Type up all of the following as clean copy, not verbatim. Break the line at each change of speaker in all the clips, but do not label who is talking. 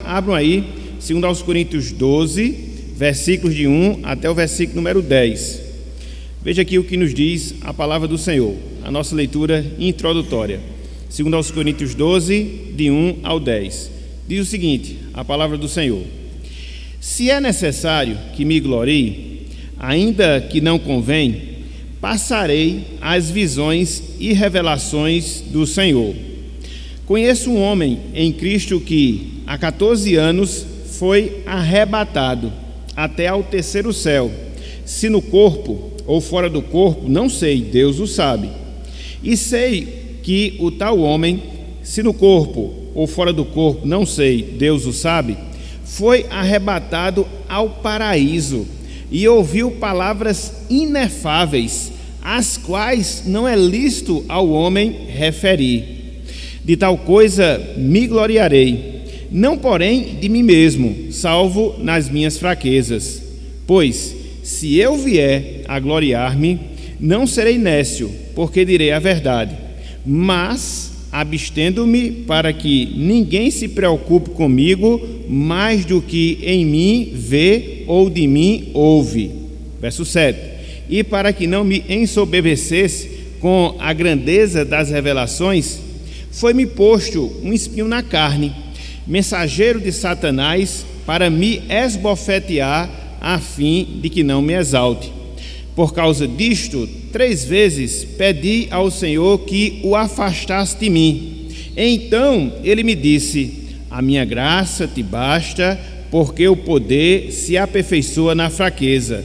abram aí, 2 Coríntios 12, versículos de 1 até o versículo número 10. Veja aqui o que nos diz a palavra do Senhor, a nossa leitura introdutória. 2 Coríntios 12, de 1 ao 10. Diz o seguinte, a palavra do Senhor: se é necessário que me glorie, ainda que não convém, passarei as visões e revelações do Senhor. Conheço um homem em Cristo que, há 14 anos, foi arrebatado até ao terceiro céu. Se no corpo ou fora do corpo, não sei, Deus o sabe. E sei que o tal homem, se no corpo ou fora do corpo, não sei, Deus o sabe, foi arrebatado ao paraíso e ouviu palavras inefáveis, as quais não é lícito ao homem referir. De tal coisa me gloriarei, não porém de mim mesmo, salvo nas minhas fraquezas. Pois, se eu vier a gloriar-me, não serei nécio, porque direi a verdade, mas abstendo-me para que ninguém se preocupe comigo mais do que em mim vê ou de mim ouve. Verso 7. E para que não me ensoberbecesse com a grandeza das revelações, foi-me posto um espinho na carne, mensageiro de Satanás, para me esbofetear, a fim de que não me exalte. Por causa disto, 3 vezes pedi ao Senhor que o afastasse de mim. Então ele me disse: a minha graça te basta, porque o poder se aperfeiçoa na fraqueza.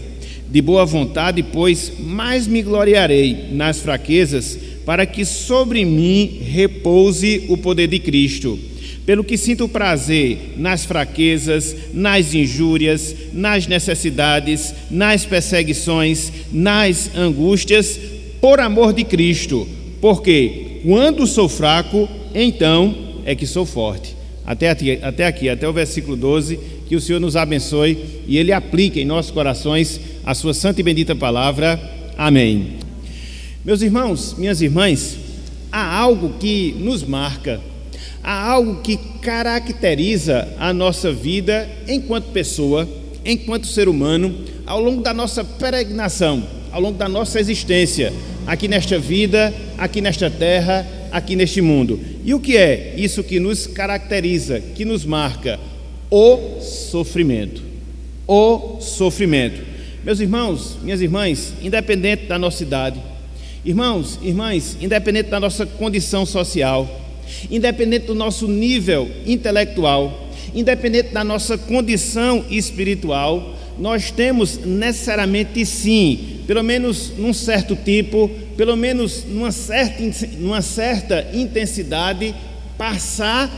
De boa vontade, pois, mais me gloriarei nas fraquezas, para que sobre mim repouse o poder de Cristo. Pelo que sinto prazer nas fraquezas, nas injúrias, nas necessidades, nas perseguições, nas angústias, por amor de Cristo, porque quando sou fraco, então é que sou forte. Até aqui, até o versículo 12, que o Senhor nos abençoe e Ele aplique em nossos corações a sua santa e bendita palavra. Amém. Meus irmãos, minhas irmãs, há algo que nos marca, há algo que caracteriza a nossa vida enquanto pessoa, enquanto ser humano, ao longo da nossa peregrinação, ao longo da nossa existência, aqui nesta vida, aqui nesta terra, aqui neste mundo. E o que é isso que nos caracteriza, que nos marca? O sofrimento. O sofrimento. Meus irmãos, minhas irmãs, independente da nossa idade, irmãos, irmãs, independente da nossa condição social, independente do nosso nível intelectual, independente da nossa condição espiritual, nós temos necessariamente sim, pelo menos num certo tipo, pelo menos numa certa intensidade, passar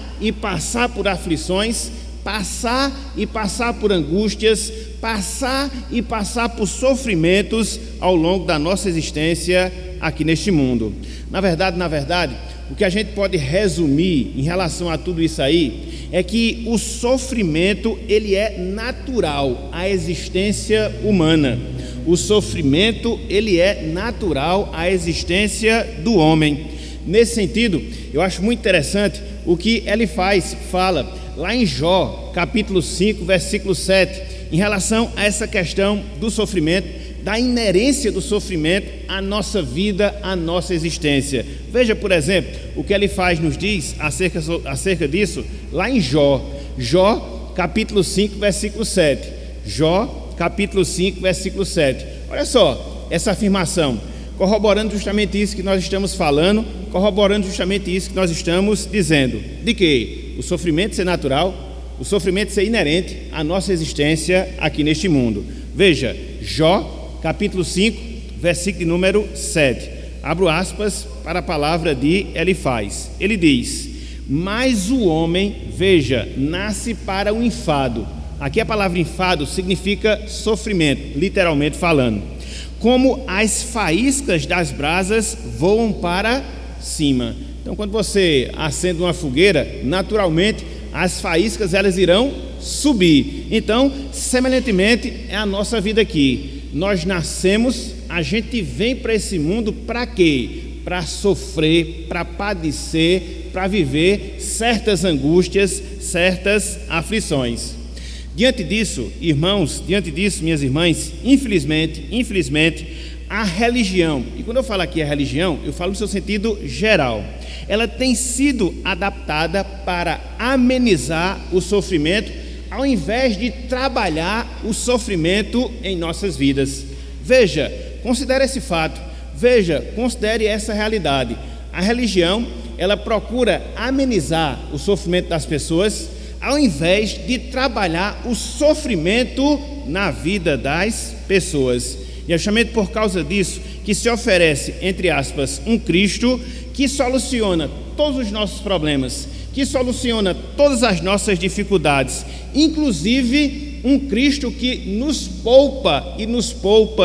por aflições, passar por angústias, passar por sofrimentos ao longo da nossa existência aqui neste mundo. Na verdade, o que a gente pode resumir em relação a tudo isso aí é que o sofrimento, ele é natural à existência humana. O sofrimento, ele é natural à existência do homem. Nesse sentido, eu acho muito interessante o que Elifaz fala lá em Jó, capítulo 5, versículo 7, em relação a essa questão do sofrimento, da inerência do sofrimento à nossa vida, à nossa existência. Veja, por exemplo, o que Elifaz nos diz acerca disso, lá em Jó, capítulo 5, versículo 7. Jó, capítulo 5, versículo 7. Olha só essa afirmação, corroborando justamente isso que nós estamos falando, corroborando justamente isso que nós estamos dizendo, de que o sofrimento ser natural, o sofrimento ser inerente à nossa existência aqui neste mundo. Veja, Jó, capítulo 5, versículo número 7. Abro aspas para a palavra de Elifaz. Ele diz: mas o homem, veja, nasce para o enfado. Aqui a palavra enfado significa sofrimento, literalmente falando. Como as faíscas das brasas voam para cima. Então, quando você acende uma fogueira, naturalmente as faíscas elas irão subir. Então, semelhantemente, é a nossa vida aqui. Nós nascemos, a gente vem para esse mundo para quê? Para sofrer, para padecer, para viver certas angústias, certas aflições. Diante disso, irmãos, minhas irmãs, infelizmente, a religião, e quando eu falo aqui a religião, eu falo no seu sentido geral, ela tem sido adaptada para amenizar o sofrimento, ao invés de trabalhar o sofrimento em nossas vidas. Veja, considere esse fato, considere essa realidade. A religião, ela procura amenizar o sofrimento das pessoas, ao invés de trabalhar o sofrimento na vida das pessoas. E é justamente por causa disso que se oferece, entre aspas, um Cristo que soluciona todos os nossos problemas, que soluciona todas as nossas dificuldades, inclusive um Cristo que nos poupa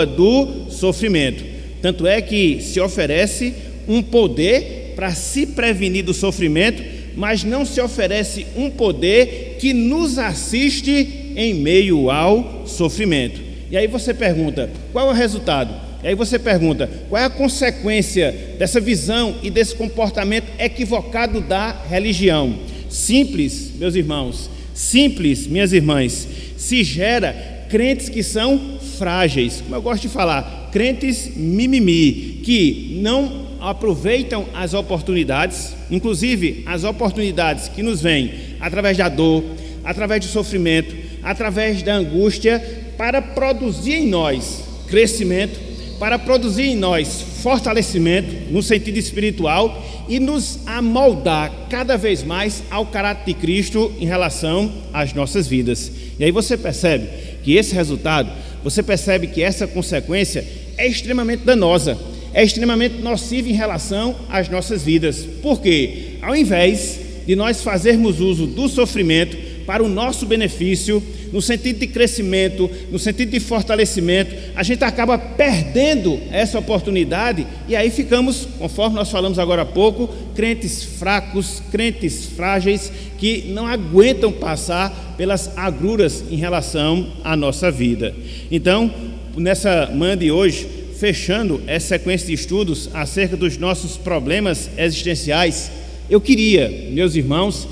do sofrimento. Tanto é que se oferece um poder para se prevenir do sofrimento, mas não se oferece um poder que nos assiste em meio ao sofrimento. E aí você pergunta, qual é o resultado? E aí você pergunta, qual é a consequência dessa visão e desse comportamento equivocado da religião? Simples, meus irmãos, simples, minhas irmãs, se gera crentes que são frágeis, como eu gosto de falar, crentes mimimi, que não aproveitam as oportunidades, inclusive as oportunidades que nos vêm através da dor, através do sofrimento, através da angústia, para produzir em nós crescimento, para produzir em nós fortalecimento no sentido espiritual e nos amoldar cada vez mais ao caráter de Cristo em relação às nossas vidas. E aí você percebe que esse resultado, você percebe que essa consequência é extremamente danosa, é extremamente nociva em relação às nossas vidas. Porque ao invés de nós fazermos uso do sofrimento para o nosso benefício, no sentido de crescimento, no sentido de fortalecimento, a gente acaba perdendo essa oportunidade e aí ficamos, conforme nós falamos agora há pouco, crentes fracos, crentes frágeis, que não aguentam passar pelas agruras em relação à nossa vida. Então, nessa manhã de hoje, fechando essa sequência de estudos acerca dos nossos problemas existenciais, eu queria, meus irmãos,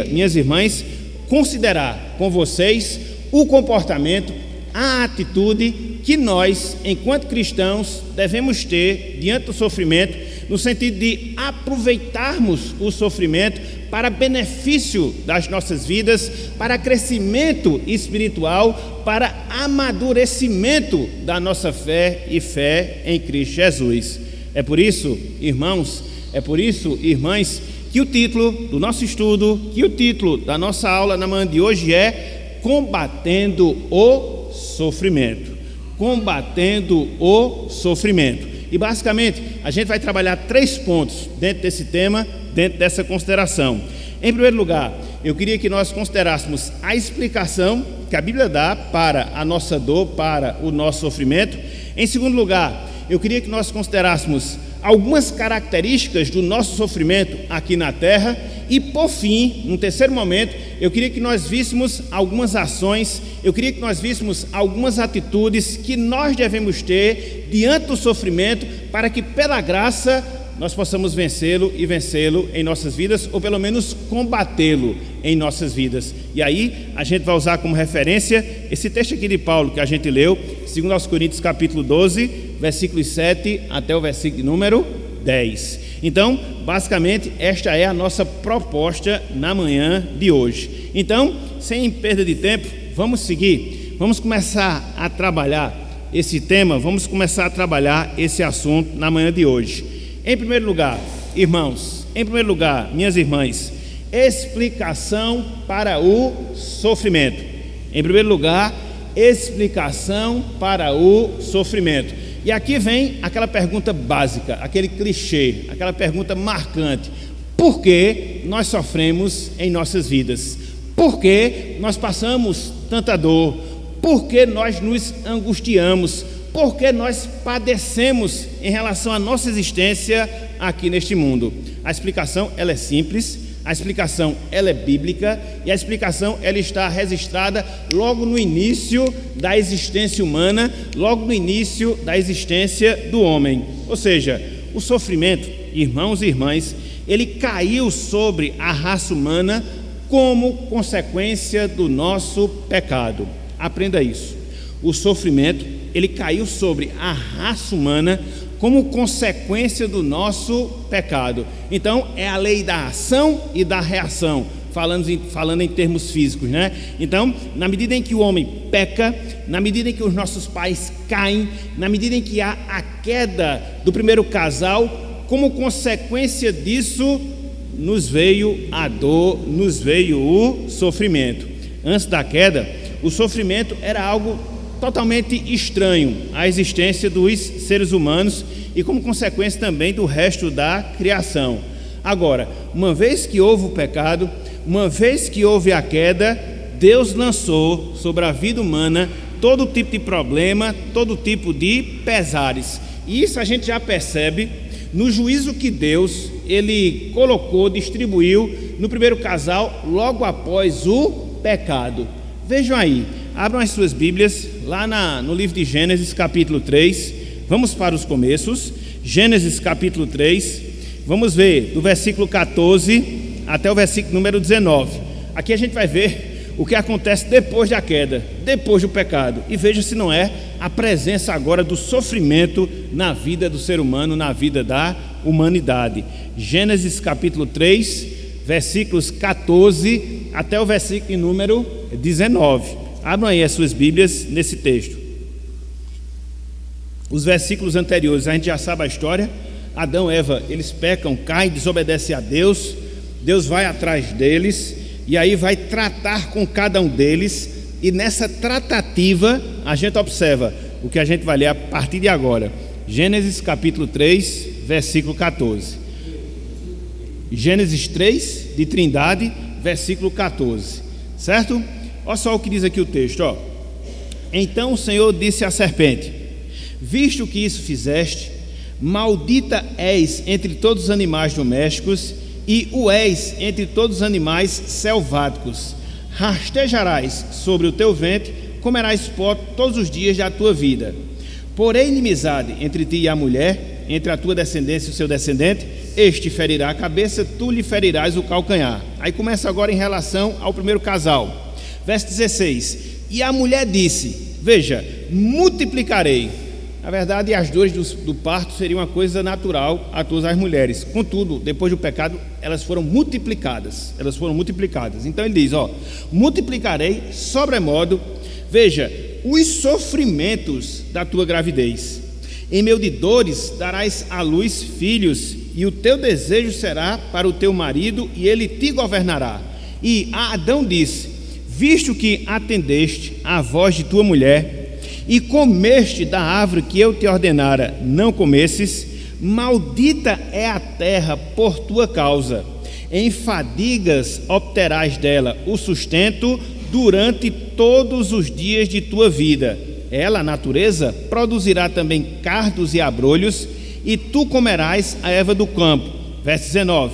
minhas irmãs, considerar com vocês o comportamento, a atitude que nós, enquanto cristãos, devemos ter diante do sofrimento, no sentido de aproveitarmos o sofrimento para benefício das nossas vidas, para crescimento espiritual, para amadurecimento da nossa fé e fé em Cristo Jesus. É por isso, irmãos, irmãs, que o título do nosso estudo, que o título da nossa aula na manhã de hoje é Combatendo o Sofrimento. Combatendo o Sofrimento. E basicamente, a gente vai trabalhar 3 pontos dentro desse tema, dentro dessa consideração. Em primeiro lugar, eu queria que nós considerássemos a explicação que a Bíblia dá para a nossa dor, para o nosso sofrimento. Em segundo lugar, eu queria que nós considerássemos algumas características do nosso sofrimento aqui na terra e, por fim, num terceiro momento, eu queria que nós víssemos algumas ações, eu queria que nós víssemos algumas atitudes que nós devemos ter diante do sofrimento para que, pela graça, nós possamos vencê-lo e vencê-lo em nossas vidas, ou pelo menos combatê-lo em nossas vidas. E aí a gente vai usar como referência esse texto aqui de Paulo que a gente leu, 2 Coríntios capítulo 12, versículos 7 até o versículo número 10. Então, basicamente, esta é a nossa proposta na manhã de hoje. Então, sem perda de tempo, vamos seguir, vamos começar a trabalhar esse tema, vamos começar a trabalhar esse assunto na manhã de hoje. Em primeiro lugar, irmãos, minhas irmãs, explicação para o sofrimento. Em primeiro lugar, explicação para o sofrimento. E aqui vem aquela pergunta básica, aquele clichê, aquela pergunta marcante: por que nós sofremos em nossas vidas? Por que nós passamos tanta dor? Por que nós nos angustiamos? Por que nós padecemos em relação à nossa existência aqui neste mundo? A explicação ela é simples, a explicação ela é bíblica e a explicação ela está registrada logo no início da existência humana, logo no início da existência do homem. Ou seja, o sofrimento, irmãos e irmãs, ele caiu sobre a raça humana como consequência do nosso pecado. Aprenda isso. O sofrimento, ele caiu sobre a raça humana como consequência do nosso pecado. Então, é a lei da ação e da reação, falando em termos físicos, né? Então, na medida em que o homem peca, na medida em que os nossos pais caem, na medida em que há a queda do primeiro casal, como consequência disso, nos veio a dor, nos veio o sofrimento. Antes da queda, o sofrimento era algo totalmente estranho à existência dos seres humanos e como consequência também do resto da criação. Agora, uma vez que houve o pecado, uma vez que houve a queda, Deus lançou sobre a vida humana todo tipo de problema, todo tipo de pesares. E isso a gente já percebe no juízo que Deus, ele colocou, distribuiu no primeiro casal logo após o pecado. Vejam aí, abram as suas Bíblias lá no livro de Gênesis capítulo 3, vamos para os começos. Gênesis capítulo 3, vamos ver do versículo 14 até o versículo número 19. Aqui a gente vai ver o que acontece depois da queda, depois do pecado, e veja se não é a presença agora do sofrimento na vida do ser humano, na vida da humanidade. Gênesis capítulo 3, versículos 14 até o versículo número 19. Abram aí as suas Bíblias nesse texto. Os versículos anteriores, a gente já sabe a história. Adão e Eva, eles pecam, caem, desobedecem a Deus. Deus vai atrás deles e aí vai tratar com cada um deles. E nessa tratativa, a gente observa o que a gente vai ler a partir de agora. Gênesis capítulo 3, versículo 14. Gênesis 3, de Trindade, versículo 14. Certo? Olha só o que diz aqui o texto, ó. Então o Senhor disse à serpente: visto que isso fizeste, maldita és entre todos os animais domésticos e o és entre todos os animais selváticos. Rastejarás sobre o teu ventre, comerás pó todos os dias da tua vida. Porém inimizade entre ti e a mulher, entre a tua descendência e o seu descendente, este ferirá a cabeça, tu lhe ferirás o calcanhar. Aí começa agora em relação ao primeiro casal. Verso 16: e a mulher disse, veja, multiplicarei. Na verdade, as dores do parto seriam uma coisa natural a todas as mulheres. Contudo, depois do pecado, elas foram multiplicadas. Então ele diz, ó, multiplicarei sobremodo, veja, os sofrimentos da tua gravidez. Em meio de dores darás à luz filhos, e o teu desejo será para o teu marido, e ele te governará. E a Adão disse, visto que atendeste à voz de tua mulher, e comeste da árvore que eu te ordenara não comesses, maldita é a terra por tua causa. Em fadigas obterás dela o sustento durante todos os dias de tua vida. Ela, a natureza, produzirá também cardos e abrolhos, e tu comerás a erva do campo. Verso 19: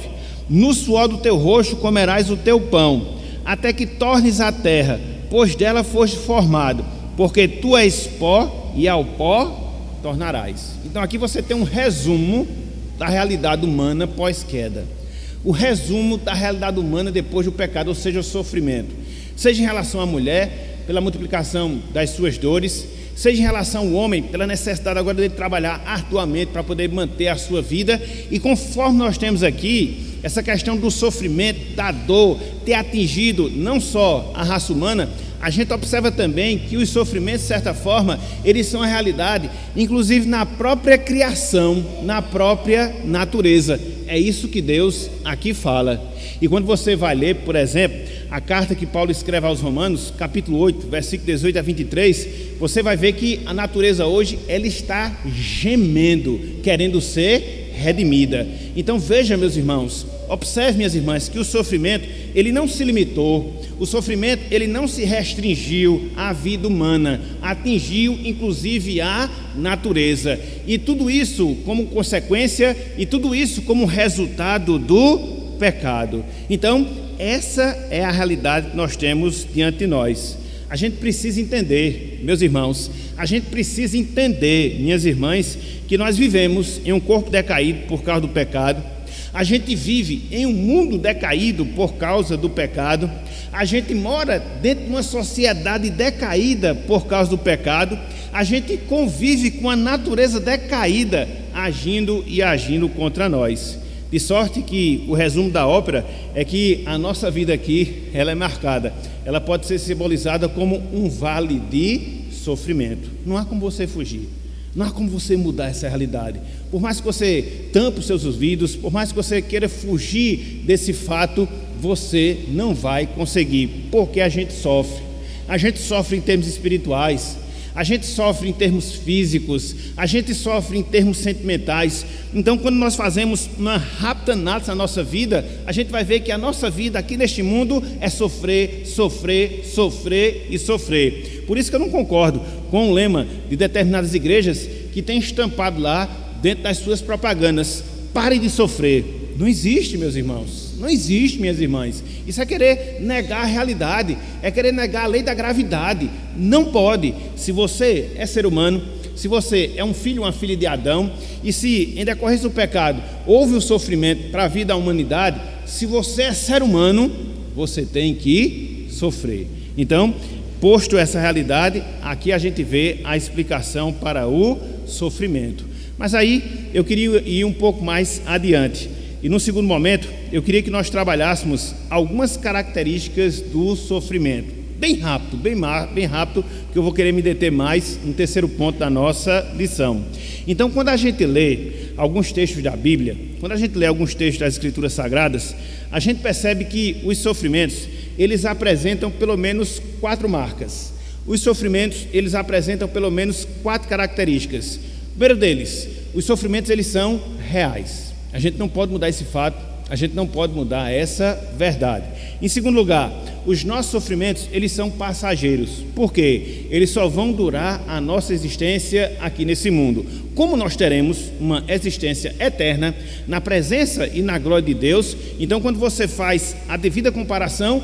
no suor do teu rosto comerás o teu pão, até que tornes a terra, pois dela foste formado, porque tu és pó e ao pó tornarás. Então aqui você tem um resumo da realidade humana pós-queda, o resumo da realidade humana depois do pecado, ou seja, o sofrimento, seja em relação à mulher, pela multiplicação das suas dores, seja em relação ao homem, pela necessidade agora de trabalhar arduamente para poder manter a sua vida. E conforme nós temos aqui essa questão do sofrimento, da dor, ter atingido não só a raça humana, a gente observa também que os sofrimentos, de certa forma, eles são a realidade, inclusive na própria criação, na própria natureza. É isso que Deus aqui fala. E quando você vai ler, por exemplo, a carta que Paulo escreve aos Romanos, capítulo 8, versículo 18 a 23, você vai ver que a natureza hoje, ela está gemendo, querendo ser redimida. Então veja, meus irmãos, observe, minhas irmãs, que o sofrimento, ele não se limitou, o sofrimento, ele não se restringiu à vida humana, atingiu inclusive a natureza, e tudo isso como consequência, e tudo isso como resultado do pecado. Então essa é a realidade que nós temos diante de nós. A gente precisa entender, meus irmãos, a gente precisa entender, minhas irmãs, que nós vivemos em um corpo decaído por causa do pecado. A gente vive em um mundo decaído por causa do pecado. A gente mora dentro de uma sociedade decaída por causa do pecado. A gente convive com a natureza decaída agindo contra nós. De sorte que o resumo da ópera é que a nossa vida aqui, ela é marcada. Ela pode ser simbolizada como um vale de sofrimento. Não há como você fugir. Não há como você mudar essa realidade. Por mais que você tampe os seus ouvidos, por mais que você queira fugir desse fato, você não vai conseguir, porque a gente sofre. A gente sofre em termos espirituais, a gente sofre em termos físicos, a gente sofre em termos sentimentais. Então, quando nós fazemos uma rápida análise na nossa vida, a gente vai ver que a nossa vida aqui neste mundo é sofrer, sofrer, sofrer e sofrer. Por isso que eu não concordo com o lema de determinadas igrejas que tem estampado lá dentro das suas propagandas: pare de sofrer. Não existe, meus irmãos, não existe, minhas irmãs. Isso é querer negar a realidade, é querer negar a lei da gravidade. Não pode. Se você é ser humano, se você é um filho, uma filha de Adão, e se em decorrência do pecado houve o sofrimento para a vida da humanidade, se você é ser humano, você tem que sofrer. Então, posto essa realidade, aqui a gente vê a explicação para o sofrimento. Mas aí eu queria ir um pouco mais adiante. E no segundo momento, eu queria que nós trabalhássemos algumas características do sofrimento. Bem rápido, bem rápido, porque eu vou querer me deter mais no terceiro ponto da nossa lição. Então, quando a gente lê alguns textos da Bíblia, quando a gente lê alguns textos das Escrituras Sagradas, a gente percebe que os sofrimentos, eles apresentam pelo menos 4 marcas. Os sofrimentos, eles apresentam pelo menos 4 características. O primeiro deles, os sofrimentos, eles são reais. A gente não pode mudar esse fato, a gente não pode mudar essa verdade. Em segundo lugar, os nossos sofrimentos, eles são passageiros. Por quê? Eles só vão durar a nossa existência aqui nesse mundo. Como nós teremos uma existência eterna na presença e na glória de Deus, então quando você faz a devida comparação,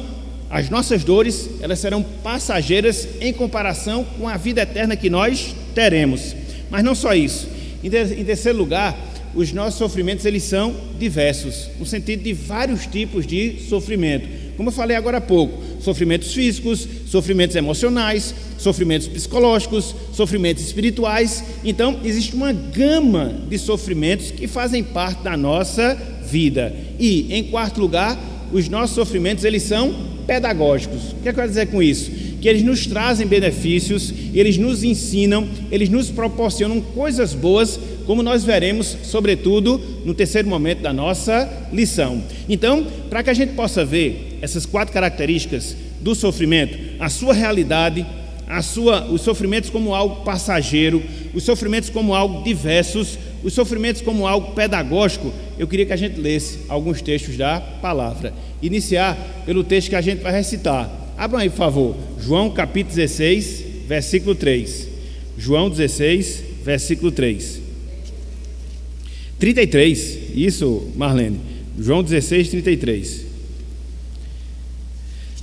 as nossas dores, elas serão passageiras em comparação com a vida eterna que nós teremos. Mas não só isso. Em terceiro lugar, os nossos sofrimentos, eles são diversos, no sentido de vários tipos de sofrimento. Como eu falei agora há pouco, sofrimentos físicos, sofrimentos emocionais, sofrimentos psicológicos, sofrimentos espirituais. Então, existe uma gama de sofrimentos que fazem parte da nossa vida. E, em quarto lugar, os nossos sofrimentos, eles são pedagógicos. O que eu quero dizer com isso? Que eles nos trazem benefícios, eles nos ensinam, eles nos proporcionam coisas boas, como nós veremos, sobretudo, no terceiro momento da nossa lição. Então, para que a gente possa ver essas 4 características do sofrimento, a sua realidade, os sofrimentos como algo passageiro, os sofrimentos como algo diversos, os sofrimentos como algo pedagógico, eu queria que a gente lesse alguns textos da palavra. Iniciar pelo texto que a gente vai recitar. Abram aí, por favor, João capítulo 16, versículo 3. João 16, versículo 3. 33, isso, Marlene. João 16, 33.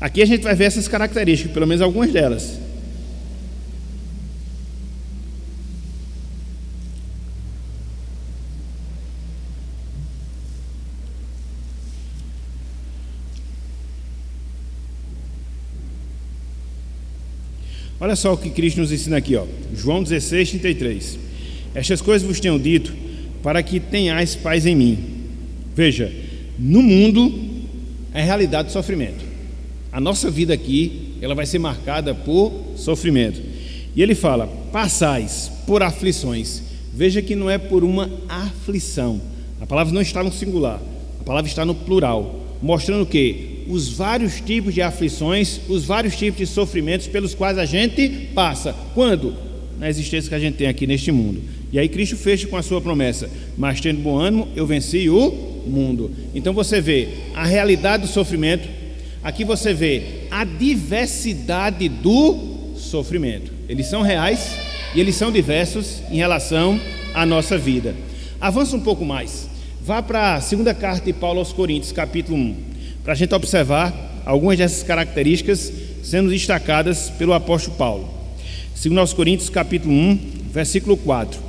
Aqui a gente vai ver essas características, pelo menos algumas delas. Olha só o que Cristo nos ensina aqui, ó. João 16, 33. Estas coisas vos tenho dito, para que tenhais paz em mim. Veja, no mundo é realidade do sofrimento. A nossa vida aqui, ela vai ser marcada por sofrimento. E ele fala, passais por aflições. Veja que não é por uma aflição. A palavra não está no singular, a palavra está no plural, mostrando que os vários tipos de aflições, os vários tipos de sofrimentos pelos quais a gente passa. Quando? Na existência que a gente tem aqui neste mundo. E aí Cristo fecha com a sua promessa, mas tendo bom ânimo, eu venci o mundo. Então você vê a realidade do sofrimento, aqui você vê a diversidade do sofrimento. Eles são reais e eles são diversos em relação à nossa vida. Avança um pouco mais, vá para a segunda carta de Paulo aos Coríntios, capítulo 1, para a gente observar algumas dessas características sendo destacadas pelo apóstolo Paulo. 2 aos Coríntios, capítulo 1, versículo 4.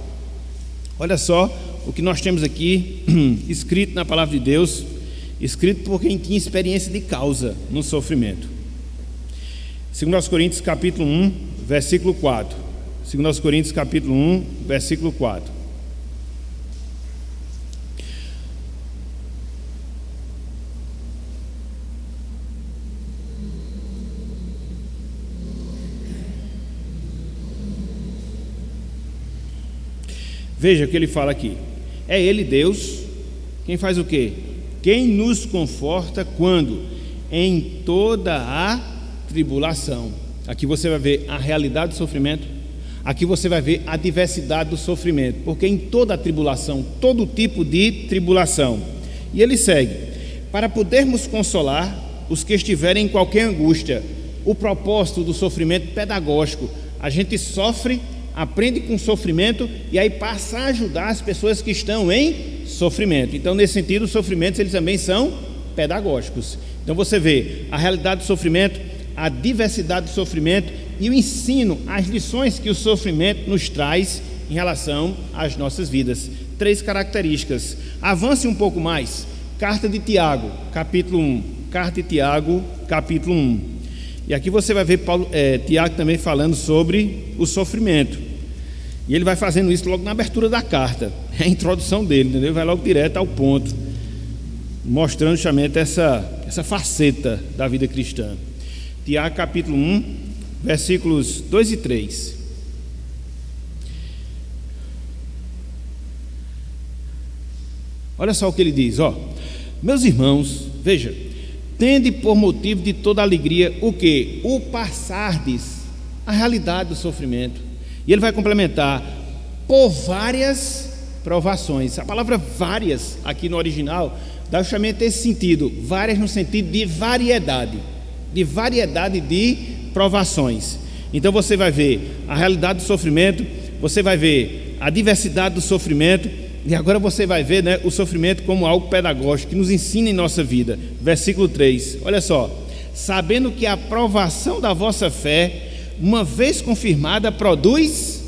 Olha só o que nós temos aqui escrito na palavra de Deus, escrito por quem tinha experiência de causa no sofrimento. 2 Coríntios capítulo 1, versículo 4. 2 Coríntios capítulo 1, versículo 4. Veja o que ele fala aqui. É Ele, Deus, quem faz o quê? Quem nos conforta quando? Em toda a tribulação. Aqui você vai ver a realidade do sofrimento. Aqui você vai ver a diversidade do sofrimento. Porque em toda a tribulação, todo tipo de tribulação. E ele segue. Para podermos consolar os que estiverem em qualquer angústia. O propósito do sofrimento pedagógico. A gente sofre, aprende com sofrimento e aí passa a ajudar as pessoas que estão em sofrimento. Então, nesse sentido, os sofrimentos eles também são pedagógicos. Então você vê a realidade do sofrimento, a diversidade do sofrimento e o ensino, as lições que o sofrimento nos traz em relação às nossas vidas. 3 características. Avance um pouco mais. Carta de Tiago, capítulo 1. Carta de Tiago, capítulo 1. E aqui você vai ver Tiago também falando sobre o sofrimento. E ele vai fazendo isso logo na abertura da carta. É a introdução dele, entendeu? Vai logo direto ao ponto, mostrando justamente essa faceta da vida cristã. Tiago capítulo 1, versículos 2 e 3. Olha só o que ele diz, ó. Meus irmãos, veja, tende por motivo de toda alegria o que? O passardes a realidade do sofrimento. E ele vai complementar, por várias provações. A palavra várias aqui no original dá justamente esse sentido, várias no sentido de variedade de provações. Então você vai ver a realidade do sofrimento, você vai ver a diversidade do sofrimento, e agora você vai ver, né, o sofrimento como algo pedagógico que nos ensina em nossa vida. Versículo 3, olha só. Sabendo que a provação da vossa fé, uma vez confirmada, produz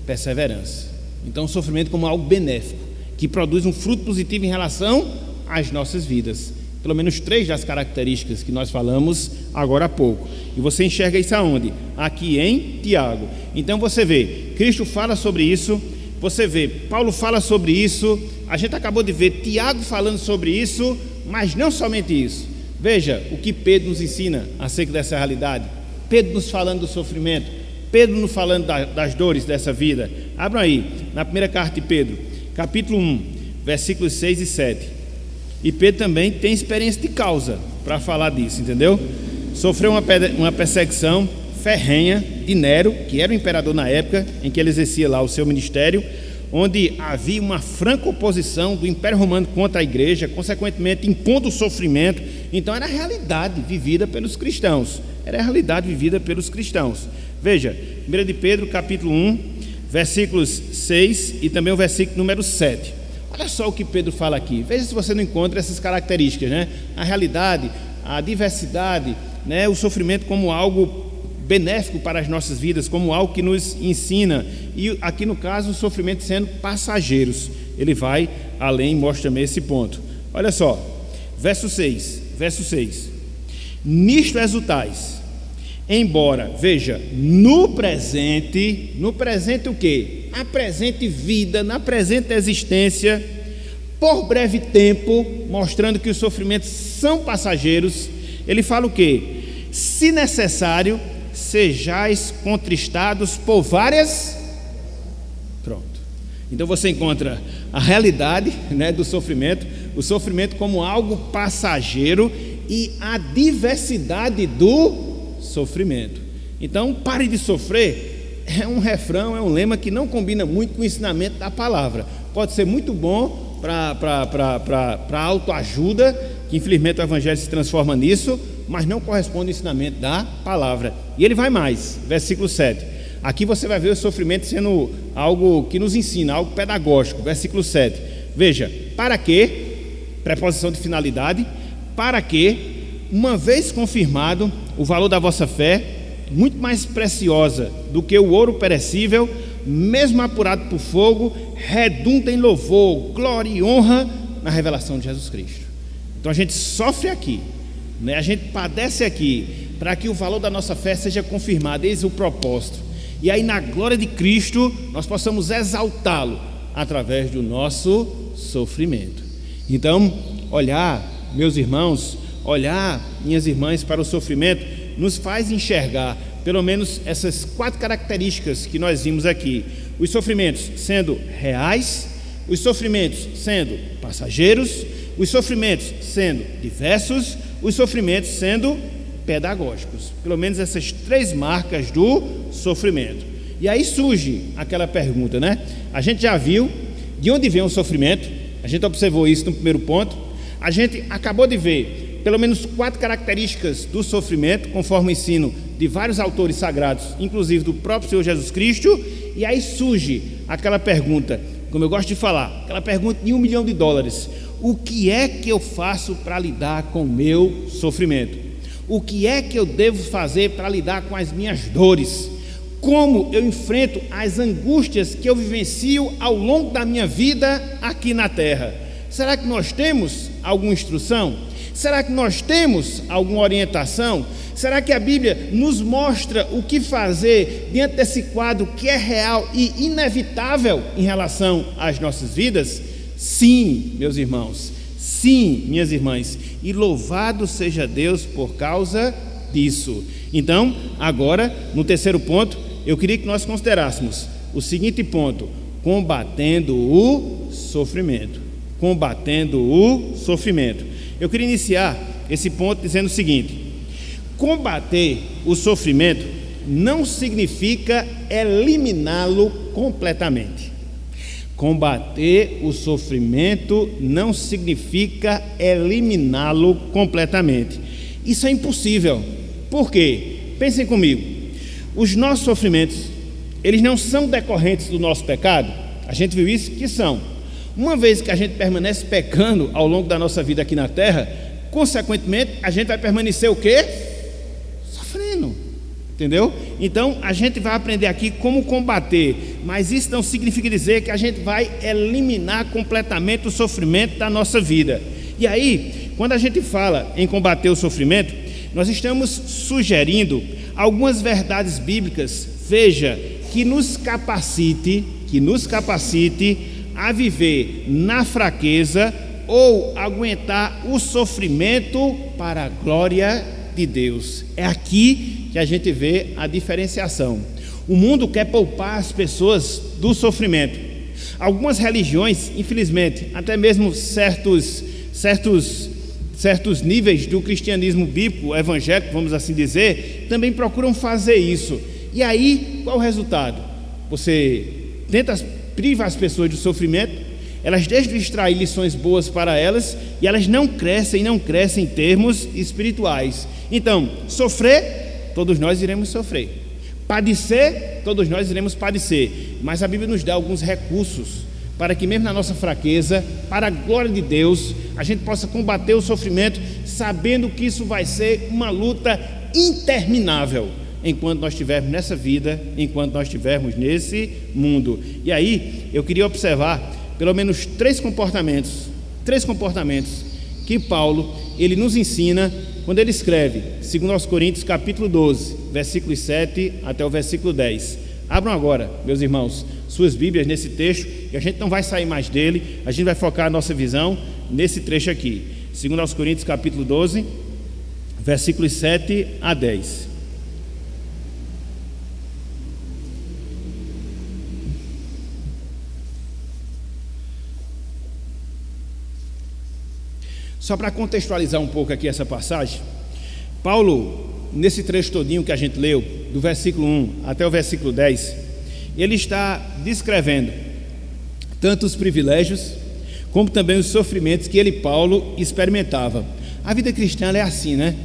perseverança. Então o sofrimento como algo benéfico, que produz um fruto positivo em relação às nossas vidas. Pelo menos 3 das características que nós falamos agora há pouco. E você enxerga isso aonde? Aqui em Tiago. Então você vê, Cristo fala sobre isso. Você vê, Paulo fala sobre isso, a gente acabou de ver Tiago falando sobre isso, mas não somente isso. Veja o que Pedro nos ensina acerca dessa realidade. Pedro nos falando do sofrimento, Pedro nos falando das dores dessa vida. Abram aí, na primeira carta de Pedro, capítulo 1, versículos 6 e 7. E Pedro também tem experiência de causa para falar disso, entendeu? Sofreu uma perseguição ferrenha de Nero, que era o imperador na época em que ele exercia lá o seu ministério, onde havia uma franca oposição do Império Romano contra a igreja, consequentemente impondo o sofrimento. Então era a realidade vivida pelos cristãos. Veja, 1 de Pedro capítulo 1, versículos 6 e também o versículo número 7. Olha só o que Pedro fala aqui. Veja se você não encontra essas características, né? A realidade, a diversidade, né? O sofrimento como algo benéfico para as nossas vidas, como algo que nos ensina. E aqui no caso, o sofrimento sendo passageiros. Ele vai além e mostra também esse ponto. Olha só, verso 6. Nisto exultais, embora, veja, no presente o quê? Na presente vida, na presente existência, por breve tempo, mostrando que os sofrimentos são passageiros, ele fala o quê? Se necessário, sejais contristados por várias. Pronto. Então você encontra a realidade, né, do sofrimento, o sofrimento como algo passageiro e a diversidade do sofrimento. Então, pare de sofrer é um refrão, é um lema que não combina muito com o ensinamento da palavra. Pode ser muito bom para autoajuda, que infelizmente o evangelho se transforma nisso, mas não corresponde ao ensinamento da palavra. E ele vai mais, versículo 7. Aqui você vai ver o sofrimento sendo algo que nos ensina, algo pedagógico. Versículo 7. Veja, para que, preposição de finalidade, para que, uma vez confirmado o valor da vossa fé, muito mais preciosa do que o ouro perecível, mesmo apurado por fogo, redunda em louvor, glória e honra na revelação de Jesus Cristo. Então a gente sofre aqui, né? A gente padece aqui, para que o valor da nossa fé seja confirmado. Eis o propósito. E aí na glória de Cristo nós possamos exaltá-lo através do nosso sofrimento. Então, olhar, meus irmãos, olhar, minhas irmãs, para o sofrimento nos faz enxergar pelo menos essas 4 características que nós vimos aqui: os sofrimentos sendo reais, os sofrimentos sendo passageiros, os sofrimentos sendo diversos, os sofrimentos sendo pedagógicos. Pelo menos essas 3 marcas do sofrimento. E aí surge aquela pergunta, né? A gente já viu de onde vem o sofrimento, a gente observou isso no primeiro ponto. A gente acabou de ver pelo menos 4 características do sofrimento, conforme o ensino de vários autores sagrados, inclusive do próprio Senhor Jesus Cristo. E aí surge aquela pergunta, como eu gosto de falar, aquela pergunta de $1 milhão: o que é que eu faço para lidar com o meu sofrimento? O que é que eu devo fazer para lidar com as minhas dores? Como eu enfrento as angústias que eu vivencio ao longo da minha vida aqui na terra? Será que nós temos alguma instrução? Será que nós temos alguma orientação? Será que a Bíblia nos mostra o que fazer diante desse quadro que é real e inevitável em relação às nossas vidas? Sim, meus irmãos, sim, minhas irmãs, e louvado seja Deus por causa disso. Então, agora, no terceiro ponto, eu queria que nós considerássemos o seguinte ponto: combatendo o sofrimento. Combatendo o sofrimento. Eu queria iniciar esse ponto dizendo o seguinte: combater o sofrimento não significa eliminá-lo completamente. Combater o sofrimento não significa eliminá-lo completamente. Isso é impossível. Por quê? Pensem comigo. Os nossos sofrimentos, eles não são decorrentes do nosso pecado? A gente viu isso que são. Uma vez que a gente permanece pecando ao longo da nossa vida aqui na terra, consequentemente, a gente vai permanecer o quê? Sofrendo. Entendeu? Então, a gente vai aprender aqui como combater, mas isso não significa dizer que a gente vai eliminar completamente o sofrimento da nossa vida. E aí, quando a gente fala em combater o sofrimento, nós estamos sugerindo algumas verdades bíblicas, veja, que nos capacite a viver na fraqueza ou aguentar o sofrimento para a glória de Deus. É aqui que a gente vê a diferenciação. O mundo quer poupar as pessoas do sofrimento. Algumas religiões, infelizmente, até mesmo certos níveis do cristianismo bíblico, evangélico, vamos assim dizer, também procuram fazer isso. E aí, qual o resultado? Você tenta privar as pessoas do sofrimento, elas deixam de extrair lições boas para elas e elas não crescem em termos espirituais. Então, sofrer, todos nós iremos sofrer. Padecer, todos nós iremos padecer. Mas a Bíblia nos dá alguns recursos para que mesmo na nossa fraqueza, para a glória de Deus, a gente possa combater o sofrimento, sabendo que isso vai ser uma luta interminável enquanto nós estivermos nessa vida, enquanto nós estivermos nesse mundo. E aí, eu queria observar pelo menos 3 comportamentos que Paulo, ele nos ensina quando ele escreve, segundo aos Coríntios, capítulo 12, versículos 7 até o versículo 10. Abram agora, meus irmãos, suas Bíblias nesse texto, e a gente não vai sair mais dele, a gente vai focar a nossa visão nesse trecho aqui. Segundo aos Coríntios, capítulo 12, versículos 7 a 10. Só para contextualizar um pouco aqui essa passagem, Paulo, nesse trecho todinho que a gente leu, do versículo 1 até o versículo 10, ele está descrevendo tanto os privilégios, como também os sofrimentos que ele, Paulo, experimentava. A vida cristã ela é assim, né?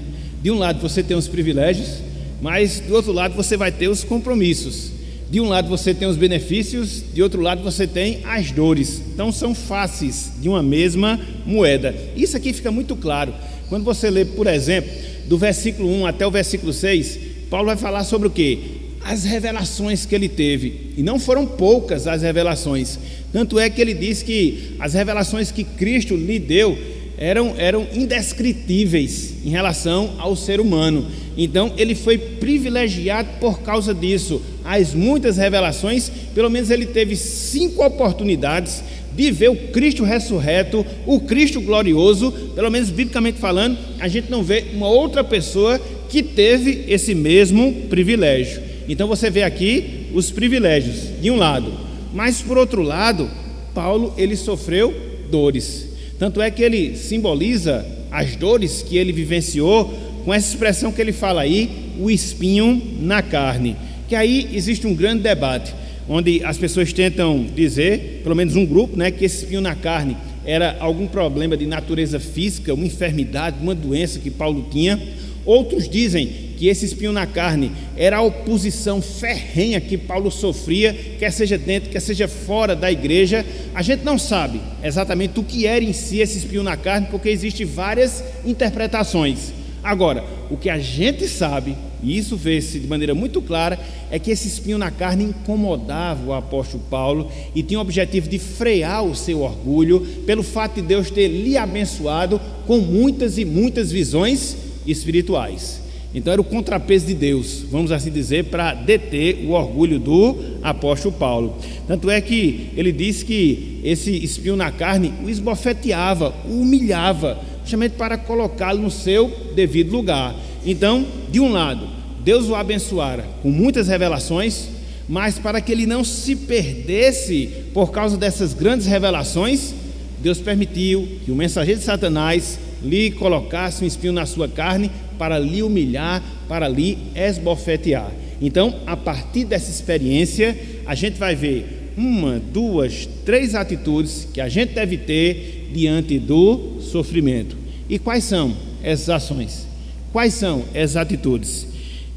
De um lado você tem os privilégios, mas do outro lado você vai ter os compromissos. De um lado você tem os benefícios, de outro lado você tem as dores. Então são faces de uma mesma moeda. Isso aqui fica muito claro quando você lê, por exemplo, do versículo 1 até o versículo 6. Paulo vai falar sobre o quê? as revelações que ele teve, e não foram poucas as revelações, tanto é que ele diz que as revelações que Cristo lhe deu eram indescritíveis em relação ao ser humano. Então ele foi privilegiado por causa disso. As muitas revelações, pelo menos ele teve 5 oportunidades de ver o Cristo ressurreto, o Cristo glorioso. Pelo menos biblicamente falando, a gente não vê uma outra pessoa que teve esse mesmo privilégio. Então você vê aqui os privilégios de um lado, mas por outro lado, Paulo ele sofreu dores. Tanto é que ele simboliza as dores que ele vivenciou com essa expressão que ele fala aí, o espinho na carne. Que aí existe um grande debate, onde as pessoas tentam dizer, pelo menos um grupo, né, que esse espinho na carne era algum problema de natureza física, uma enfermidade, uma doença que Paulo tinha. Outros dizem que esse espinho na carne era a oposição ferrenha que Paulo sofria, quer seja dentro, quer seja fora da igreja. A gente não sabe exatamente o que era em si esse espinho na carne, porque existem várias interpretações. Agora, o que a gente sabe, e isso vê-se de maneira muito clara, é que esse espinho na carne incomodava o apóstolo Paulo e tinha o objetivo de frear o seu orgulho, pelo fato de Deus ter lhe abençoado com muitas e muitas visões espirituais. Então era o contrapeso de Deus, vamos assim dizer, para deter o orgulho do apóstolo Paulo. Tanto é que ele diz que esse espinho na carne o esbofeteava, o humilhava, justamente para colocá-lo no seu devido lugar. Então, de um lado, Deus o abençoara com muitas revelações, mas para que ele não se perdesse por causa dessas grandes revelações, Deus permitiu que o mensageiro de Satanás lhe colocasse um espinho na sua carne para lhe humilhar, para lhe esbofetear. Então, a partir dessa experiência, a gente vai ver 1, 2, 3 atitudes que a gente deve ter diante do sofrimento. E quais são essas ações? Quais são essas atitudes?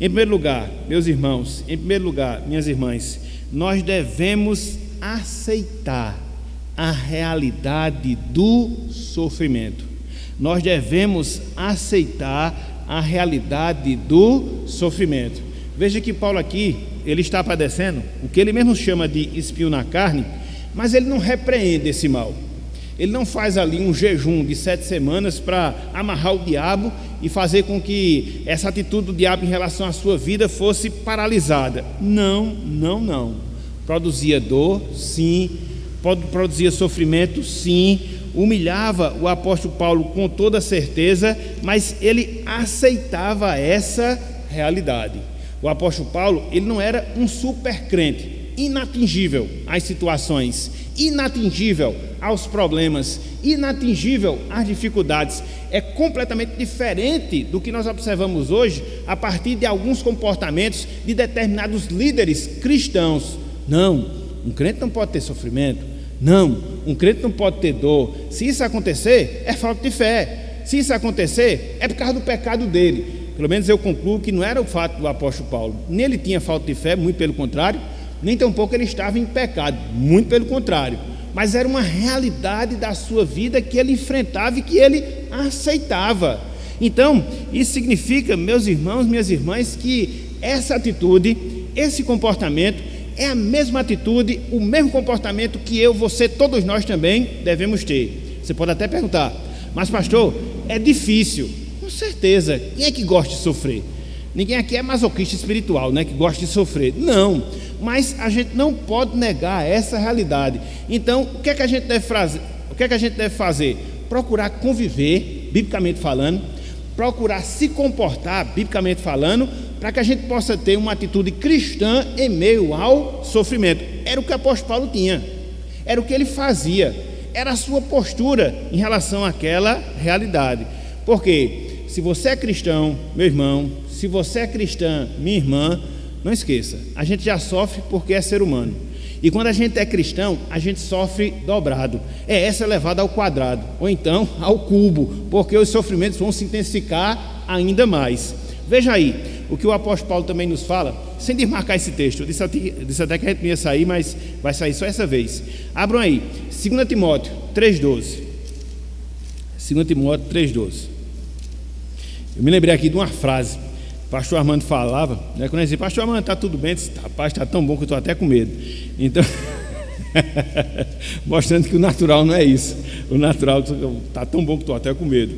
Em primeiro lugar, meus irmãos, em primeiro lugar, minhas irmãs, nós devemos aceitar a realidade do sofrimento. Nós devemos aceitar a realidade do sofrimento. Veja que Paulo aqui, ele está padecendo o que ele mesmo chama de espinho na carne, mas ele não repreende esse mal. Ele não faz ali um jejum de 7 semanas para amarrar o diabo e fazer com que essa atitude do diabo em relação à sua vida fosse paralisada. Não. Produzia dor, sim. Produzia sofrimento, sim. Humilhava o apóstolo Paulo com toda certeza, mas ele aceitava essa realidade. O apóstolo Paulo, ele não era um super crente, inatingível às situações, inatingível aos problemas, inatingível às dificuldades. É completamente diferente do que nós observamos hoje a partir de alguns comportamentos de determinados líderes cristãos. Não, um crente não pode ter sofrimento. Não, um crente não pode ter dor. Se isso acontecer, é falta de fé. Se isso acontecer, é por causa do pecado dele. Pelo menos eu concluo que não era o fato do apóstolo Paulo. Nem ele tinha falta de fé, muito pelo contrário, nem tampouco ele estava em pecado, muito pelo contrário. Mas era uma realidade da sua vida que ele enfrentava e que ele aceitava. Então, isso significa, meus irmãos, minhas irmãs, que essa atitude, esse comportamento é a mesma atitude, o mesmo comportamento que eu, você, todos nós também devemos ter. Você pode até perguntar, mas pastor, é difícil. Com certeza, quem é que gosta de sofrer? Ninguém aqui é masoquista espiritual, né, que gosta de sofrer. Não, mas a gente não pode negar essa realidade. Então, o que é que a gente deve fazer? O que é que a gente deve fazer? Procurar conviver, biblicamente falando, procurar se comportar, biblicamente falando, para que a gente possa ter uma atitude cristã em meio ao sofrimento. Era o que o apóstolo Paulo tinha, era o que ele fazia, era a sua postura em relação àquela realidade. Porque se você é cristão, meu irmão, se você é cristã, minha irmã, não esqueça, a gente já sofre porque é ser humano. E quando a gente é cristão, a gente sofre dobrado. Essa é levada ao quadrado, ou então ao cubo, porque os sofrimentos vão se intensificar ainda mais. Veja aí, o que o apóstolo Paulo também nos fala, sem desmarcar esse texto. Eu disse até que a gente não ia sair, mas vai sair só essa vez. Abram aí, 2 Timóteo 3,12. 2 Timóteo 3,12. Eu me lembrei aqui de uma frase. O pastor Armando falava, né, quando ele dizia, pastor Armando, está tudo bem? Eu disse, rapaz, está tão bom que eu estou até com medo. Então, mostrando que o natural não é isso. O natural está tão bom que estou até com medo.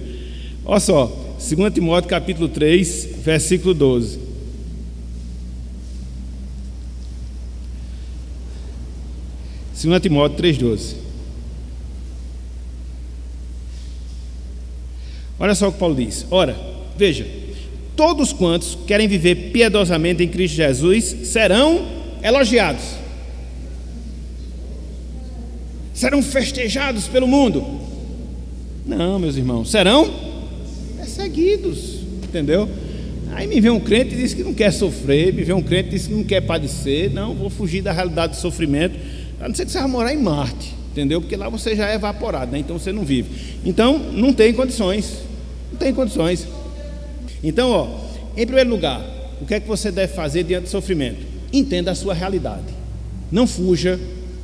Olha só, 2 Timóteo capítulo 3, versículo 12. Segunda Timóteo 3,12. Olha só o que Paulo diz. Ora, veja, todos quantos querem viver piedosamente em Cristo Jesus serão elogiados, serão festejados pelo mundo. Não, meus irmãos, serão perseguidos, entendeu? Aí me vem um crente e diz que não quer sofrer, me vem um crente e diz que não quer padecer. Não, vou fugir da realidade do sofrimento, a não ser que você vai morar em Marte, entendeu? Porque lá você já é evaporado, né? Então você não vive. Então não tem condições, não tem condições. Então, ó, em primeiro lugar, o que é que você deve fazer diante do sofrimento? Entenda a sua realidade, não fuja,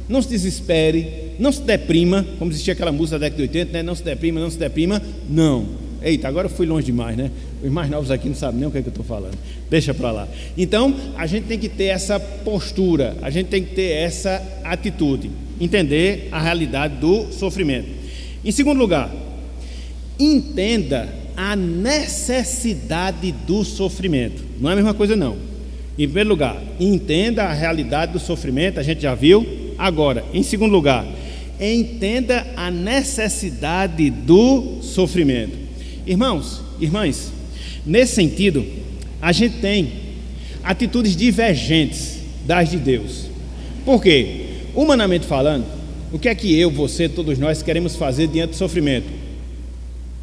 não se desespere, não se deprima, como existia aquela música da década de 80, né? Não se deprima, não se deprima, não. Eita, agora eu fui longe demais, né? Os mais novos aqui não sabem nem o que é que eu estou falando. Deixa para lá. Então, a gente tem que ter essa postura, a gente tem que ter essa atitude, entender a realidade do sofrimento. Em segundo lugar, entenda a necessidade do sofrimento. Não é a mesma coisa, não. Em primeiro lugar, entenda a realidade do sofrimento, a gente já viu. Agora, em segundo lugar, entenda a necessidade do sofrimento. Irmãos, irmãs, nesse sentido, a gente tem atitudes divergentes das de Deus. Por quê? Humanamente falando, o que é que eu, você, todos nós queremos fazer diante do sofrimento?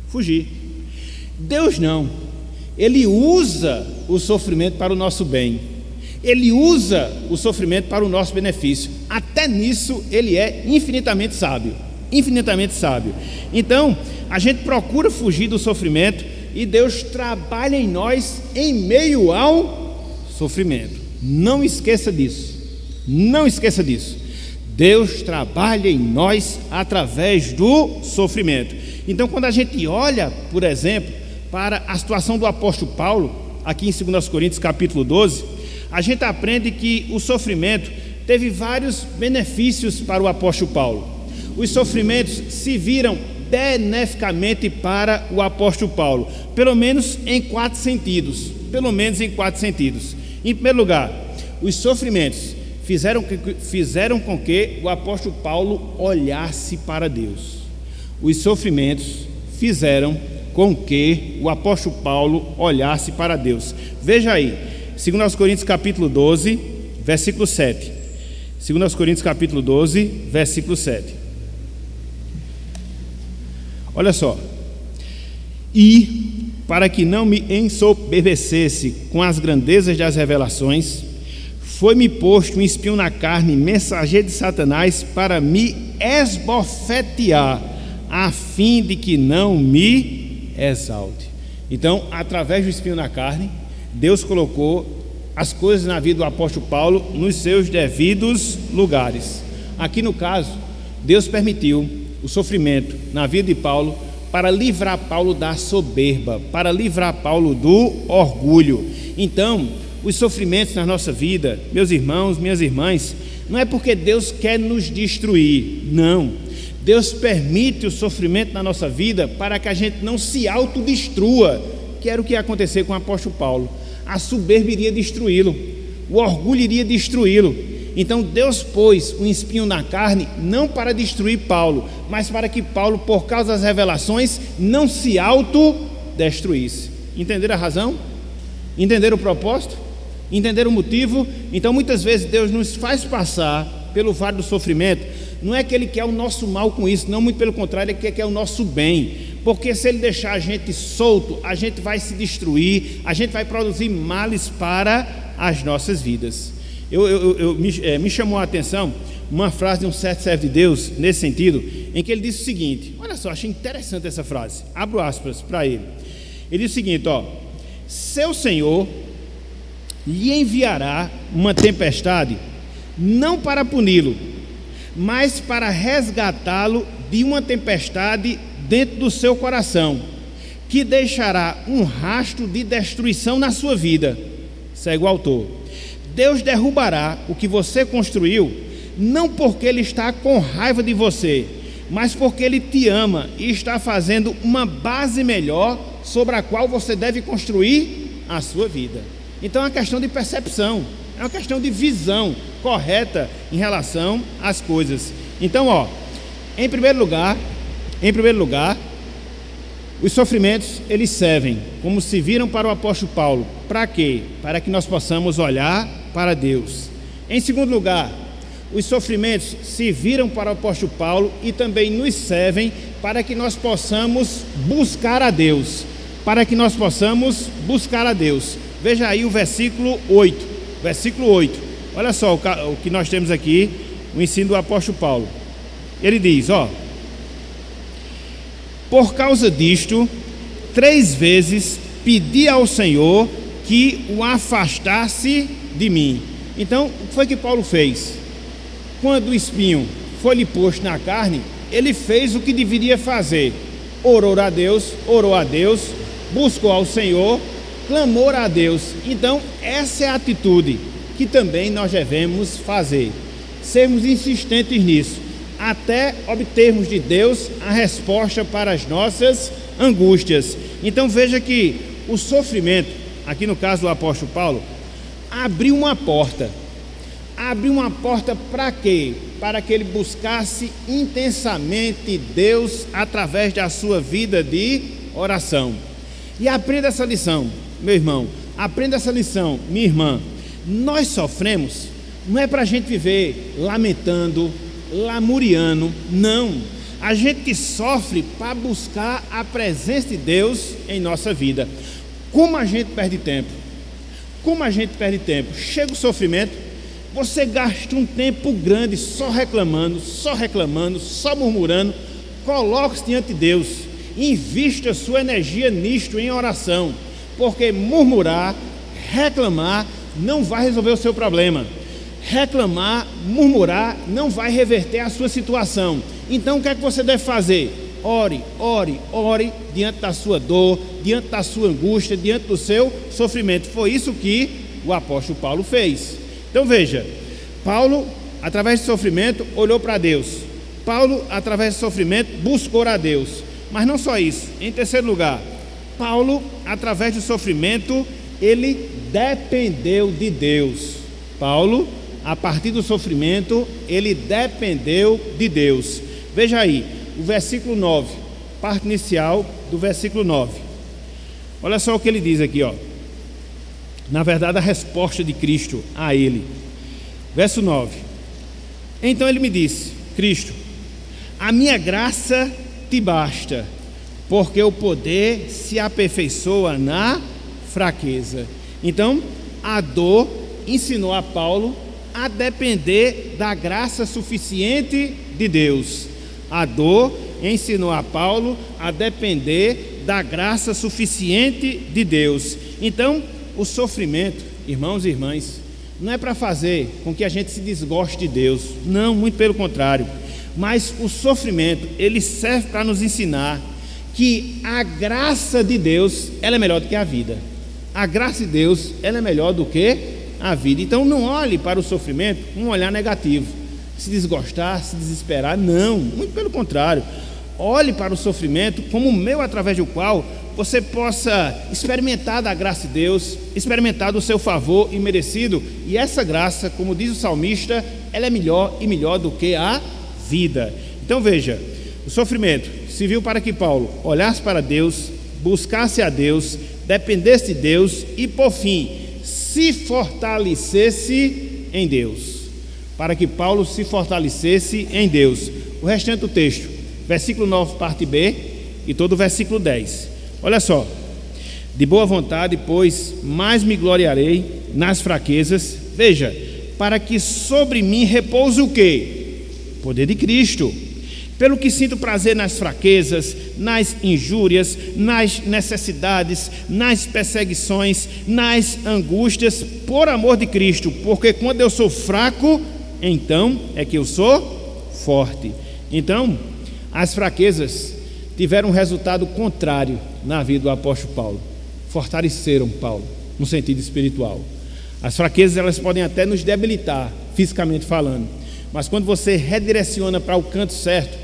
Fugir. Deus não. Ele usa o sofrimento para o nosso bem. Ele usa o sofrimento para o nosso benefício. Até nisso ele é infinitamente sábio. Infinitamente sábio. Então, a gente procura fugir do sofrimento e Deus trabalha em nós em meio ao sofrimento. Não esqueça disso. Não esqueça disso. Deus trabalha em nós através do sofrimento. Então, quando a gente olha, por exemplo, para a situação do apóstolo Paulo, aqui em 2 Coríntios capítulo 12, a gente aprende que o sofrimento teve vários benefícios para o apóstolo Paulo. Os sofrimentos se viram beneficamente para o apóstolo Paulo, pelo menos em 4 sentidos. Pelo menos em 4 sentidos. Em primeiro lugar, os sofrimentos fizeram com que o apóstolo Paulo olhasse para Deus. Os sofrimentos fizeram com que o apóstolo Paulo olhasse para Deus. Veja aí, 2 Coríntios capítulo 12, versículo 7. 2 Coríntios capítulo 12, versículo 7. Olha só. E para que não me ensoberbecesse com as grandezas das revelações, foi-me posto um espinho na carne, mensageiro de Satanás, para me esbofetear, a fim de que não me exalte. Então, através do espinho na carne, Deus colocou as coisas na vida do apóstolo Paulo nos seus devidos lugares. Aqui no caso, Deus permitiu o sofrimento na vida de Paulo para livrar Paulo da soberba, para livrar Paulo do orgulho. Então, os sofrimentos na nossa vida, meus irmãos, minhas irmãs, não é porque Deus quer nos destruir, não. Deus permite o sofrimento na nossa vida para que a gente não se autodestrua, que era o que ia acontecer com o apóstolo Paulo. A soberba iria destruí-lo, o orgulho iria destruí-lo. Então Deus pôs um espinho na carne, não para destruir Paulo, mas para que Paulo, por causa das revelações, não se autodestruísse. Entenderam a razão? Entenderam o propósito? Entenderam o motivo? Então muitas vezes Deus nos faz passar pelo vale do sofrimento. Não é que Ele quer o nosso mal com isso, não, muito pelo contrário, Ele quer o nosso bem. Porque se Ele deixar a gente solto, a gente vai se destruir, a gente vai produzir males para as nossas vidas. Me chamou a atenção uma frase de um certo servo de Deus, nesse sentido, em que ele disse o seguinte, olha só, achei interessante essa frase, abro aspas para ele. Ele disse o seguinte, ó: seu Senhor lhe enviará uma tempestade, não para puni-lo, mas para resgatá-lo de uma tempestade dentro do seu coração, que deixará um rastro de destruição na sua vida. Segue o autor. Deus derrubará o que você construiu, não porque Ele está com raiva de você, mas porque Ele te ama e está fazendo uma base melhor sobre a qual você deve construir a sua vida. Então é uma questão de percepção, é uma questão de visão correta em relação às coisas. Então, em primeiro lugar, os sofrimentos, eles servem, como se viram para o apóstolo Paulo. Para quê? Para que nós possamos olhar para Deus. Em segundo lugar, os sofrimentos se viram para o apóstolo Paulo e também nos servem para que nós possamos buscar a Deus. Para que nós possamos buscar a Deus. Veja aí o versículo 8. Versículo 8. Olha só o que nós temos aqui, o ensino do apóstolo Paulo. Ele diz, por causa disto, 3 vezes pedi ao Senhor que o afastasse de mim. Então, o que foi que Paulo fez? Quando o espinho foi-lhe posto na carne, ele fez o que deveria fazer. Orou a Deus, buscou ao Senhor, clamou a Deus. Então, essa é a atitude que também nós devemos fazer. Sermos insistentes nisso, até obtermos de Deus a resposta para as nossas angústias. Então veja que o sofrimento, aqui no caso do apóstolo Paulo, abriu uma porta. Abriu uma porta para quê? Para que ele buscasse intensamente Deus através da sua vida de oração. E aprenda essa lição, meu irmão, aprenda essa lição, minha irmã. Nós sofremos, não é para a gente viver lamentando, lamuriano, não. A gente sofre para buscar a presença de Deus em nossa vida. Como a gente perde tempo? Chega o sofrimento, você gasta um tempo grande só reclamando, só murmurando. Coloque-se diante de Deus, invista sua energia nisto, em oração, porque murmurar, reclamar não vai resolver o seu problema. Reclamar, murmurar não vai reverter a sua situação. Então o que é que você deve fazer? Ore diante da sua dor, diante da sua angústia, diante do seu sofrimento. Foi isso que o apóstolo Paulo fez. Então veja, Paulo, através do sofrimento, olhou para Deus. Paulo, através do sofrimento, buscou a Deus. Mas não só isso. Em terceiro lugar, Paulo, através do sofrimento, ele dependeu de Deus. Paulo, a partir do sofrimento, ele dependeu de Deus. Veja aí, o versículo 9, parte inicial do versículo 9. Olha só o que ele diz aqui, Na verdade, a resposta de Cristo a ele. Verso 9. Então ele me disse, Cristo, a minha graça te basta, porque o poder se aperfeiçoa na fraqueza. Então, a dor ensinou a Paulo a depender da graça suficiente de Deus. A dor ensinou a Paulo a depender da graça suficiente de Deus. Então, o sofrimento, irmãos e irmãs, não é para fazer com que a gente se desgoste de Deus. Não, muito pelo contrário. Mas o sofrimento, ele serve para nos ensinar que a graça de Deus, ela é melhor do que a vida. A graça de Deus, ela é melhor do que a vida. Então não olhe para o sofrimento com um olhar negativo, se desgostar, se desesperar. Não, muito pelo contrário. Olhe para o sofrimento como um meio através do qual você possa experimentar da graça de Deus, experimentar do seu favor imerecido. E essa graça, como diz o salmista, ela é melhor e melhor do que a vida. Então veja, o sofrimento serviu para que Paulo olhasse para Deus, buscasse a Deus, dependesse de Deus e, por fim, se fortalecesse em Deus. Para que Paulo se fortalecesse em Deus. O restante do texto, versículo 9, parte B, e todo o versículo 10. Olha só. De boa vontade, pois, mais me gloriarei nas fraquezas. Veja, para que sobre mim repouse o quê? O poder de Cristo. Pelo que sinto prazer nas fraquezas, nas injúrias, nas necessidades, nas perseguições, nas angústias, por amor de Cristo, porque quando eu sou fraco, então é que eu sou forte. Então, as fraquezas tiveram um resultado contrário na vida do apóstolo Paulo. Fortaleceram Paulo, no sentido espiritual. As fraquezas, elas podem até nos debilitar, fisicamente falando, mas quando você redireciona para o canto certo,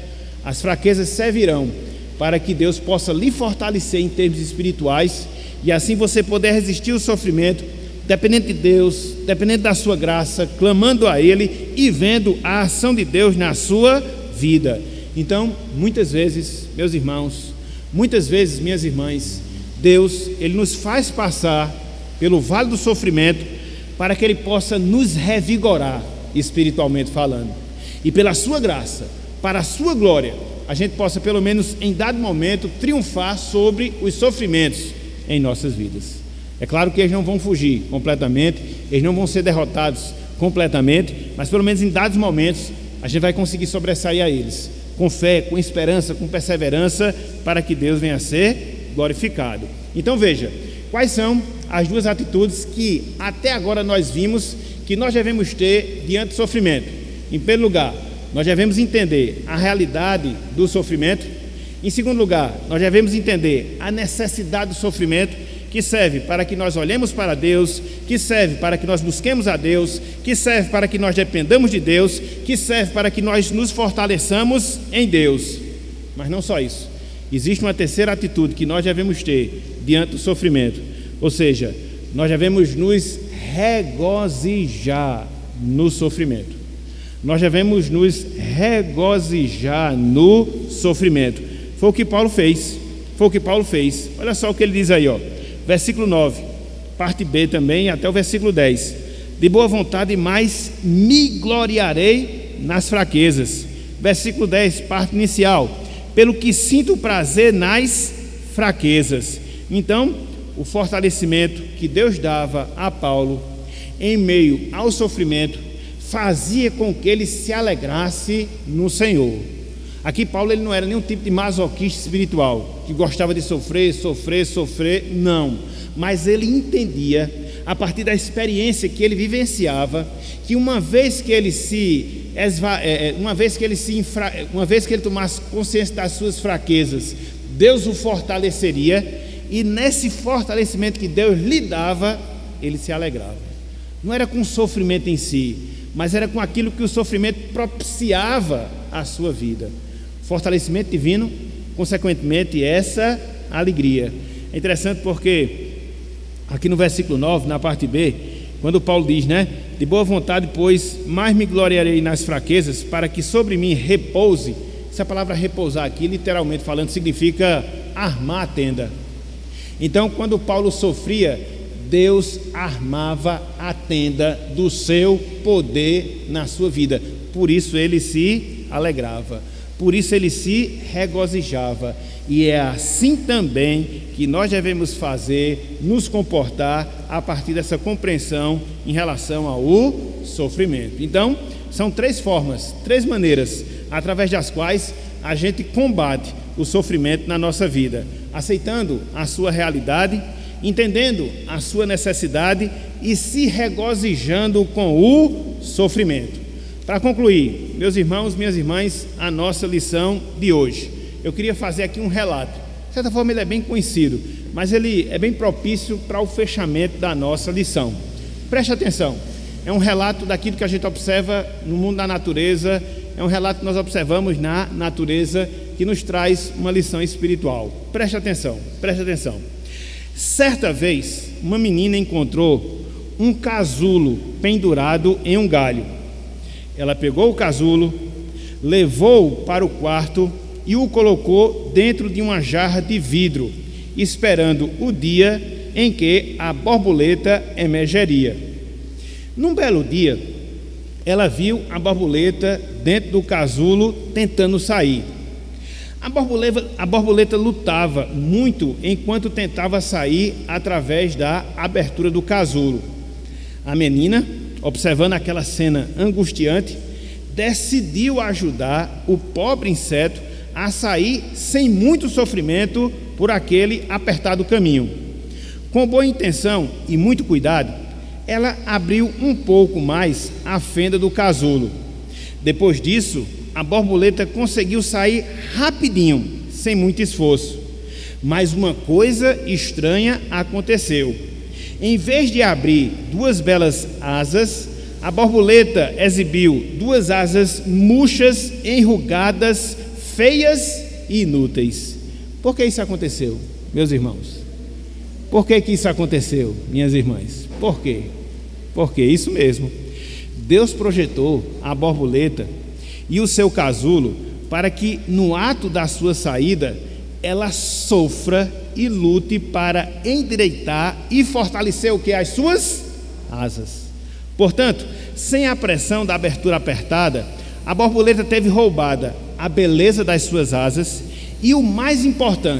as fraquezas servirão para que Deus possa lhe fortalecer em termos espirituais, e assim você poder resistir ao sofrimento, dependendo de Deus, dependendo da sua graça, clamando a Ele e vendo a ação de Deus na sua vida. Então, muitas vezes, meus irmãos, muitas vezes, minhas irmãs, Deus, Ele nos faz passar pelo vale do sofrimento para que Ele possa nos revigorar, espiritualmente falando, e pela sua graça, para a sua glória, a gente possa pelo menos em dado momento triunfar sobre os sofrimentos em nossas vidas. É claro que eles não vão fugir completamente, eles não vão ser derrotados completamente, mas pelo menos em dados momentos a gente vai conseguir sobressair a eles, com fé, com esperança, com perseverança, para que Deus venha a ser glorificado. Então veja, quais são as duas atitudes que até agora nós vimos que nós devemos ter diante do sofrimento. Em primeiro lugar, nós devemos entender a realidade do sofrimento. Em segundo lugar, nós devemos entender a necessidade do sofrimento, que serve para que nós olhemos para Deus, que serve para que nós busquemos a Deus, que serve para que nós dependamos de Deus, que serve para que nós nos fortaleçamos em Deus. Mas não só isso, existe uma terceira atitude que nós devemos ter diante do sofrimento, ou seja, nós devemos nos regozijar no sofrimento. Nós devemos nos regozijar no sofrimento. Foi o que Paulo fez. Olha só o que ele diz aí, ó. Versículo 9, parte B também, até o versículo 10. De boa vontade, mas me gloriarei nas fraquezas. Versículo 10, parte inicial. Pelo que sinto prazer nas fraquezas. Então, o fortalecimento que Deus dava a Paulo em meio ao sofrimento fazia com que ele se alegrasse no Senhor. Aqui Paulo, ele não era nenhum tipo de masoquista espiritual, que gostava de sofrer, não. Mas ele entendia, a partir da experiência que ele vivenciava, que uma vez que ele tomasse consciência das suas fraquezas, Deus o fortaleceria, e nesse fortalecimento que Deus lhe dava, ele se alegrava. Não era com o sofrimento em si, mas era com aquilo que o sofrimento propiciava à sua vida. Fortalecimento divino, consequentemente essa alegria. É interessante porque aqui no versículo 9, na parte B, quando Paulo diz, né, de boa vontade, pois mais me gloriarei nas fraquezas, para que sobre mim repouse. Essa palavra repousar aqui, literalmente falando, significa armar a tenda. Então, quando Paulo sofria, Deus armava a tenda do seu poder na sua vida. Por isso ele se alegrava, por isso ele se regozijava. E é assim também que nós devemos fazer, nos comportar a partir dessa compreensão em relação ao sofrimento. Então, são três formas, três maneiras através das quais a gente combate o sofrimento na nossa vida: aceitando a sua realidade, entendendo a sua necessidade e se regozijando com o sofrimento. Para concluir, meus irmãos, minhas irmãs, a nossa lição de hoje, eu queria fazer aqui um relato. De certa forma ele é bem conhecido, mas ele é bem propício para o fechamento da nossa lição. Preste atenção, é um relato daquilo que a gente observa no mundo da natureza, é um relato que nós observamos na natureza, que nos traz uma lição espiritual. Preste atenção, preste atenção. Certa vez, uma menina encontrou um casulo pendurado em um galho. Ela pegou o casulo, levou-o para o quarto e o colocou dentro de uma jarra de vidro, esperando o dia em que a borboleta emergeria. Num belo dia, ela viu a borboleta dentro do casulo tentando sair. A borboleta lutava muito enquanto tentava sair através da abertura do casulo. A menina, observando aquela cena angustiante, decidiu ajudar o pobre inseto a sair sem muito sofrimento por aquele apertado caminho. Com boa intenção e muito cuidado, ela abriu um pouco mais a fenda do casulo. Depois disso, a borboleta conseguiu sair rapidinho, sem muito esforço. Mas uma coisa estranha aconteceu. Em vez de abrir duas belas asas, a borboleta exibiu duas asas murchas, enrugadas, feias e inúteis. Por que isso aconteceu, meus irmãos? Por que isso aconteceu, minhas irmãs? Por quê? Porque isso mesmo. Deus projetou a borboleta e o seu casulo para que no ato da sua saída ela sofra e lute para endireitar e fortalecer o que? As suas asas. Portanto, sem a pressão da abertura apertada, a borboleta teve roubada a beleza das suas asas e o mais importante,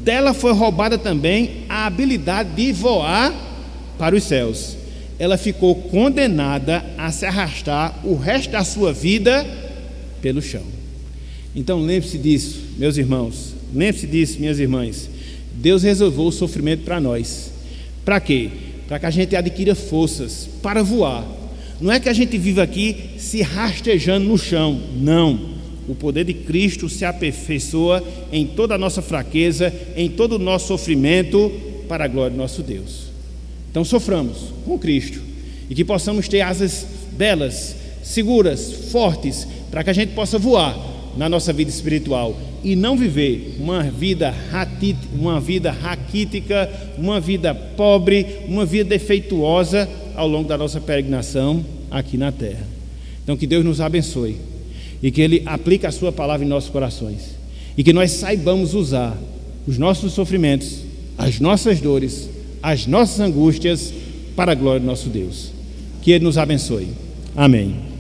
dela foi roubada também a habilidade de voar para os céus. Ela ficou condenada a se arrastar o resto da sua vida pelo chão. Então lembre-se disso, meus irmãos, lembre-se disso, minhas irmãs. Deus reservou o sofrimento para nós. Para quê? Para que a gente adquira forças para voar. Não é que a gente viva aqui se rastejando no chão, não. O poder de Cristo se aperfeiçoa em toda a nossa fraqueza, em todo o nosso sofrimento, para a glória do nosso Deus. Então soframos com Cristo e que possamos ter asas belas, seguras, fortes, para que a gente possa voar na nossa vida espiritual e não viver uma vida raquítica, uma vida pobre, uma vida defeituosa ao longo da nossa peregrinação aqui na terra. Então que Deus nos abençoe e que Ele aplique a sua palavra em nossos corações e que nós saibamos usar os nossos sofrimentos, as nossas dores, as nossas angústias para a glória do nosso Deus. Que Ele nos abençoe. Amém.